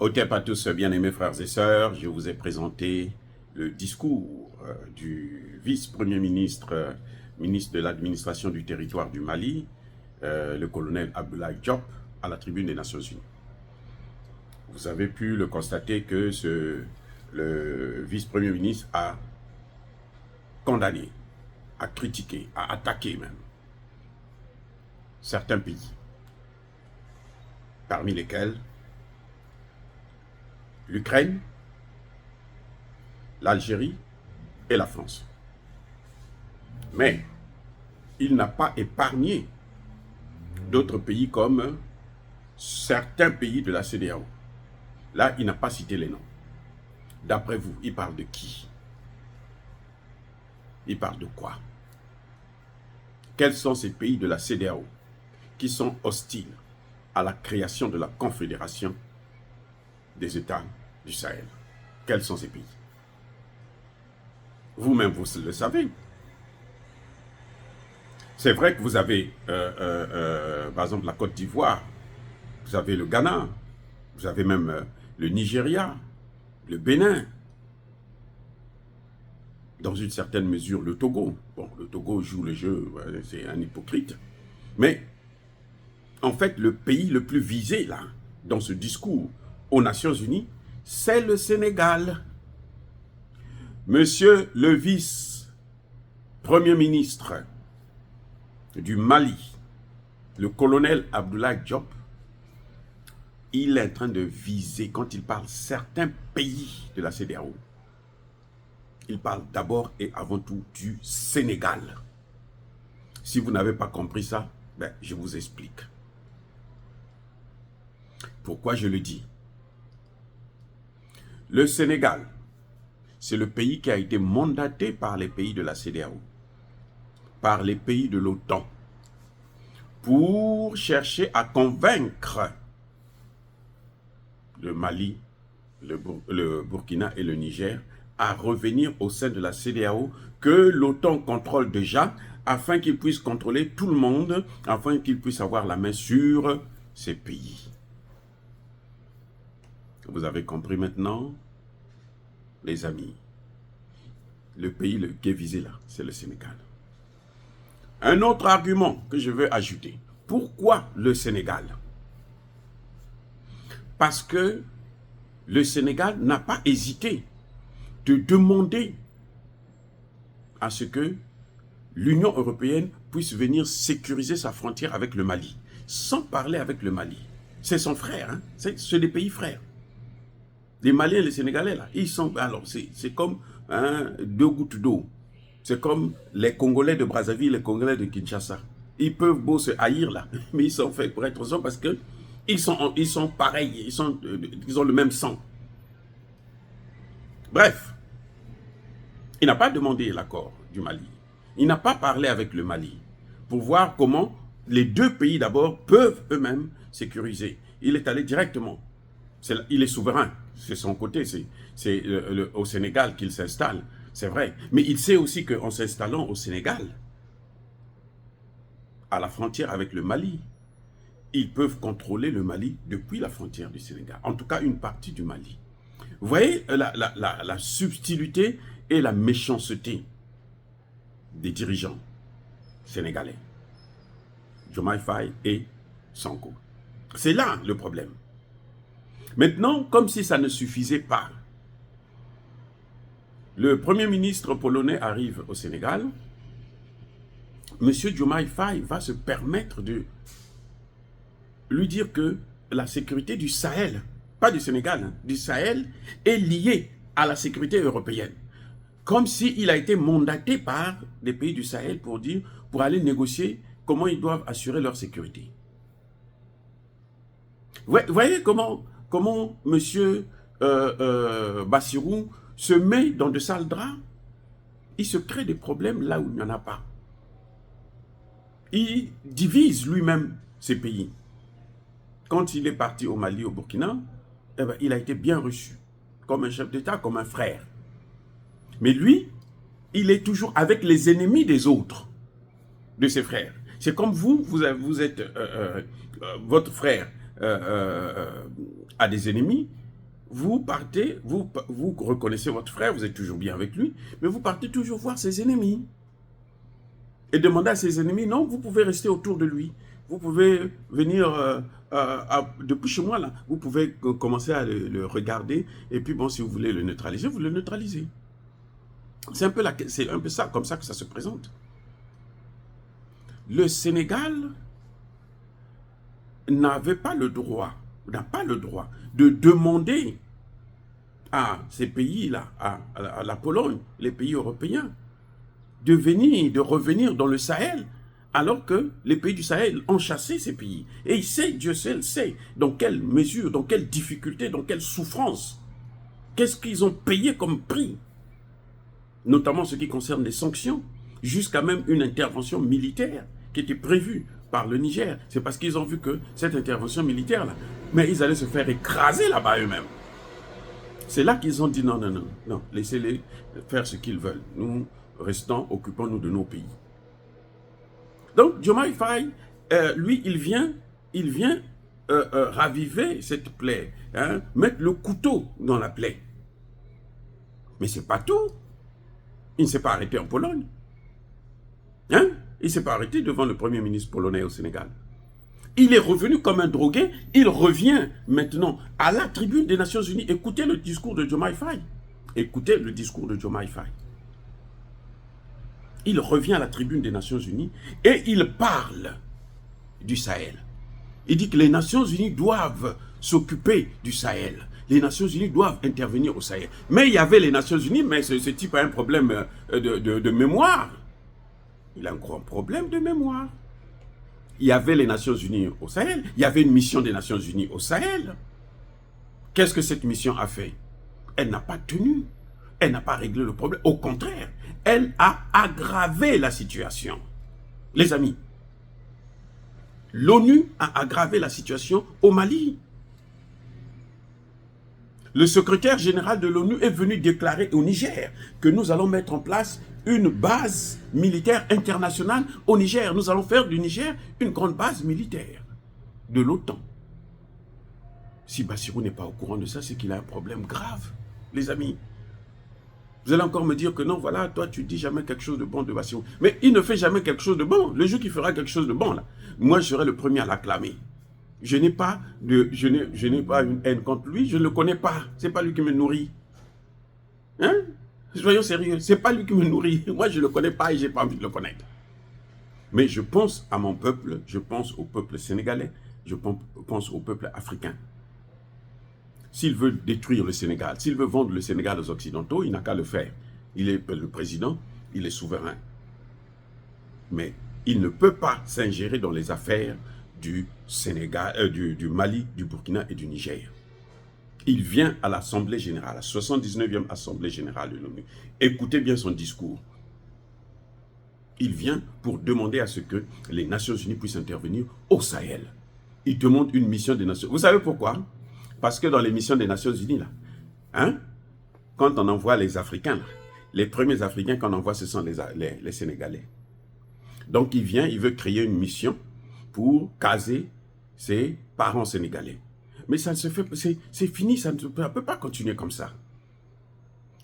Otep à tous, bien-aimés frères et sœurs, je vous ai présenté le discours du vice-premier ministre, ministre de l'administration du territoire du Mali, le colonel Abdoulaye Diop, à la tribune des Nations Unies. Vous avez pu le constater que le vice-premier ministre a condamné, a critiqué, a attaqué même certains pays, parmi lesquels l'Ukraine, l'Algérie et la France. Mais il n'a pas épargné d'autres pays comme certains pays de la CEDEAO. Là, il n'a pas cité les noms. D'après vous, il parle de qui? Il parle de quoi? Quels sont ces pays de la CEDEAO qui sont hostiles à la création de la Confédération des États du Sahel? Quels sont ces pays? Vous-même, vous le savez. C'est vrai que vous avez, par exemple, la Côte d'Ivoire, vous avez le Ghana, vous avez même le Nigeria, le Bénin, dans une certaine mesure le Togo. Bon, le Togo joue le jeu, c'est un hypocrite. Mais, en fait, le pays le plus visé, là, dans ce discours aux Nations Unies, c'est le Sénégal. Monsieur le vice-premier ministre du Mali, le colonel Abdoulaye Diop, il est en train de viser, quand il parle certains pays de la CEDEAO, il parle d'abord et avant tout du Sénégal. Si vous n'avez pas compris ça, ben, je vous explique. Pourquoi je le dis? Le Sénégal, c'est le pays qui a été mandaté par les pays de la CEDEAO, par les pays de l'OTAN, pour chercher à convaincre le Mali, le Burkina et le Niger à revenir au sein de la CEDEAO que l'OTAN contrôle déjà, afin qu'il puisse contrôler tout le monde, afin qu'il puisse avoir la main sur ces pays. Vous avez compris maintenant, les amis? Le pays qui est visé là, c'est le Sénégal. Un autre argument que je veux ajouter. Pourquoi le Sénégal? Parce que le Sénégal n'a pas hésité de demander à ce que l'Union européenne puisse venir sécuriser sa frontière avec le Mali, sans parler avec le Mali. C'est son frère, hein? C'est des pays frères. Les Maliens et les Sénégalais, là, ils sont... Alors, c'est comme deux gouttes d'eau. C'est comme les Congolais de Brazzaville et les Congolais de Kinshasa. Ils peuvent beau se haïr, là, mais ils sont faits pour être ensemble parce que ils sont pareils, ils ont le même sang. Bref, il n'a pas demandé l'accord du Mali. Il n'a pas parlé avec le Mali pour voir comment les deux pays d'abord peuvent eux-mêmes sécuriser. Il est allé directement. Il est souverain, c'est son côté, c'est au Sénégal qu'il s'installe, c'est vrai. Mais il sait aussi qu'en s'installant au Sénégal, à la frontière avec le Mali, ils peuvent contrôler le Mali depuis la frontière du Sénégal, en tout cas une partie du Mali. Vous voyez la subtilité et la méchanceté des dirigeants sénégalais, Diomaye Faye et Sonko. C'est là le problème. Maintenant, comme si ça ne suffisait pas, le Premier ministre polonais arrive au Sénégal. M. Diomaye Faye va se permettre de lui dire que la sécurité du Sahel, pas du Sénégal, hein, du Sahel, est liée à la sécurité européenne. Comme s'il a été mandaté par des pays du Sahel pour aller négocier comment ils doivent assurer leur sécurité. Vous voyez comment M. Bassirou se met dans de sales draps? Il se crée des problèmes là où il n'y en a pas. Il divise lui-même ces pays. Quand il est parti au Mali, au Burkina, eh ben, il a été bien reçu, comme un chef d'État, comme un frère. Mais lui, il est toujours avec les ennemis des autres, de ses frères. C'est comme vous êtes, votre frère a des ennemis, vous partez, vous reconnaissez votre frère, vous êtes toujours bien avec lui, mais vous partez toujours voir ses ennemis. Et demandez à ses ennemis, non, vous pouvez rester autour de lui. Vous pouvez venir depuis chez moi, là. Vous pouvez commencer à le regarder. Et puis, bon, si vous voulez le neutraliser, vous le neutralisez. C'est un peu ça, comme ça que ça se présente. Le Sénégal n'a pas le droit de demander à ces pays-là, à la Pologne, les pays européens, de revenir dans le Sahel, alors que les pays du Sahel ont chassé ces pays. Et il sait, Dieu seul sait, dans quelle mesure, dans quelle difficulté, dans quelle souffrance, qu'est-ce qu'ils ont payé comme prix, notamment ce qui concerne les sanctions, jusqu'à même une intervention militaire qui était prévue par le Niger. C'est parce qu'ils ont vu que cette intervention militaire-là, mais ils allaient se faire écraser là-bas eux-mêmes. C'est là qu'ils ont dit non, non, non, non, laissez-les faire ce qu'ils veulent. Nous restons, occupons-nous de nos pays. Donc, Diomaye Faye, lui, il vient raviver cette plaie, hein, mettre le couteau dans la plaie. Mais c'est pas tout. Il ne s'est pas arrêté en Pologne. Hein? Il ne s'est pas arrêté devant le premier ministre polonais au Sénégal. Il est revenu comme un drogué. Il revient maintenant à la tribune des Nations Unies. Écoutez le discours de Diomaye Faye. Écoutez le discours de Diomaye Faye. Il revient à la tribune des Nations Unies et il parle du Sahel. Il dit que les Nations Unies doivent s'occuper du Sahel. Les Nations Unies doivent intervenir au Sahel. Mais il y avait les Nations Unies, mais ce type a un problème de mémoire. Il a un grand problème de mémoire. Il y avait les Nations Unies au Sahel. Il y avait une mission des Nations Unies au Sahel. Qu'est-ce que cette mission a fait? Elle n'a pas tenu. Elle n'a pas réglé le problème. Au contraire, elle a aggravé la situation. Les amis, l'ONU a aggravé la situation au Mali. Le secrétaire général de l'ONU est venu déclarer au Niger que nous allons mettre en place une base militaire internationale au Niger. Nous allons faire du Niger une grande base militaire de l'OTAN. Si Bassirou n'est pas au courant de ça, c'est qu'il a un problème grave, les amis. Vous allez encore me dire que non, voilà, toi tu dis jamais quelque chose de bon de Bassirou. Mais il ne fait jamais quelque chose de bon. Le jour qu'il fera quelque chose de bon, là, moi je serai le premier à l'acclamer. Je n'ai pas une haine contre lui, je ne le connais pas. C'est pas lui qui me nourrit. Hein? Soyons sérieux, c'est pas lui qui me nourrit. Moi, je ne le connais pas et j'ai pas envie de le connaître. Mais je pense à mon peuple, je pense au peuple sénégalais, je pense au peuple africain. S'il veut détruire le Sénégal, s'il veut vendre le Sénégal aux Occidentaux, il n'a qu'à le faire. Il est le président, il est souverain. Mais il ne peut pas s'ingérer dans les affaires du Sénégal, du Mali, du Burkina et du Niger. Il vient à l'Assemblée générale, la 79e Assemblée générale de l'ONU. Écoutez bien son discours. Il vient pour demander à ce que les Nations Unies puissent intervenir au Sahel. Il demande une mission des Nations Unies. Vous savez pourquoi? Parce que dans les missions des Nations Unies, là, hein, quand on envoie les Africains, là, les premiers Africains qu'on envoie, ce sont les Sénégalais. Donc il vient, il veut créer une mission pour caser ses parents sénégalais. Mais ça ne se fait pas, c'est fini, ça ne peut pas continuer comme ça.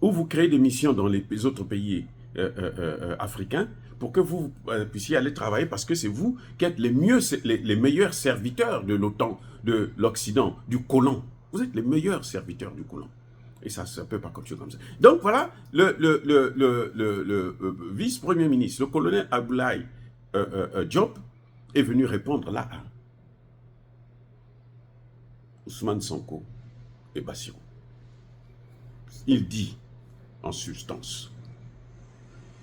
Ou vous créez des missions dans les autres pays africains pour que vous puissiez aller travailler parce que c'est vous qui êtes les meilleurs serviteurs de l'OTAN, de l'Occident, du colon. Vous êtes les meilleurs serviteurs du colon. Et ça ne peut pas continuer comme ça. Donc voilà, le vice-premier ministre, le colonel Abdoulaye Diop, est venu répondre là à Ousmane Sonko et Bassirou. Il dit, en substance,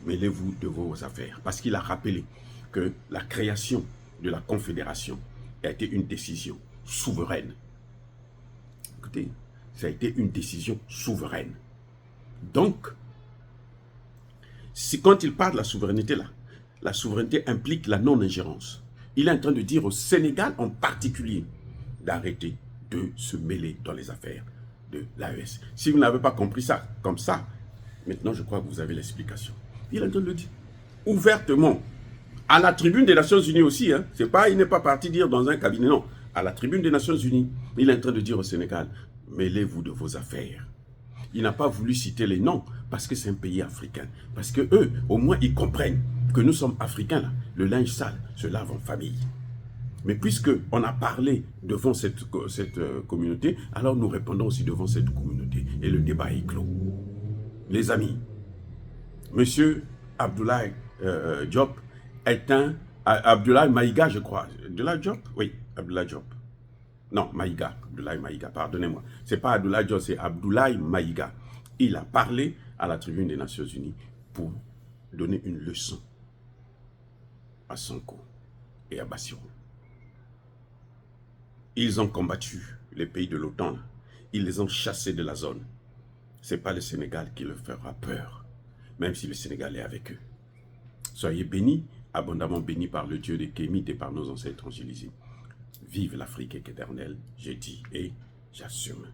mêlez-vous de vos affaires. Parce qu'il a rappelé que la création de la Confédération a été une décision souveraine. Écoutez, ça a été une décision souveraine. Donc, quand il parle de la souveraineté là, la souveraineté implique la non-ingérence. Il est en train de dire au Sénégal en particulier d'arrêter de se mêler dans les affaires de l'AES. Si vous n'avez pas compris ça comme ça, maintenant je crois que vous avez l'explication. Il est en train de le dire ouvertement, à la tribune des Nations Unies aussi. Il n'est pas parti dire dans un cabinet, non. À la tribune des Nations Unies, il est en train de dire au Sénégal, mêlez-vous de vos affaires. Il n'a pas voulu citer les noms parce que c'est un pays africain. Parce que eux, au moins, ils comprennent que nous sommes africains. Là. Le linge sale se lave en famille. Mais puisqu'on a parlé devant cette communauté, alors nous répondons aussi devant cette communauté. Et le débat est clos. Les amis, Monsieur Abdoulaye Diop est un... Abdoulaye Maïga, je crois. Abdoulaye Diop? Oui, Abdoulaye Diop. Non, Maïga, Abdoulaye Maïga, pardonnez-moi. Ce n'est pas Abdoulaye Diop, c'est Abdoulaye Maïga. Il a parlé à la tribune des Nations Unies pour donner une leçon à Sonko et à Bassirou. Ils ont combattu les pays de l'OTAN. Ils les ont chassés de la zone. Ce n'est pas le Sénégal qui leur fera peur, même si le Sénégal est avec eux. Soyez bénis, abondamment bénis par le Dieu des Kémites et par nos ancêtres angélisés. Vive l'Afrique éternelle, j'ai dit et j'assume.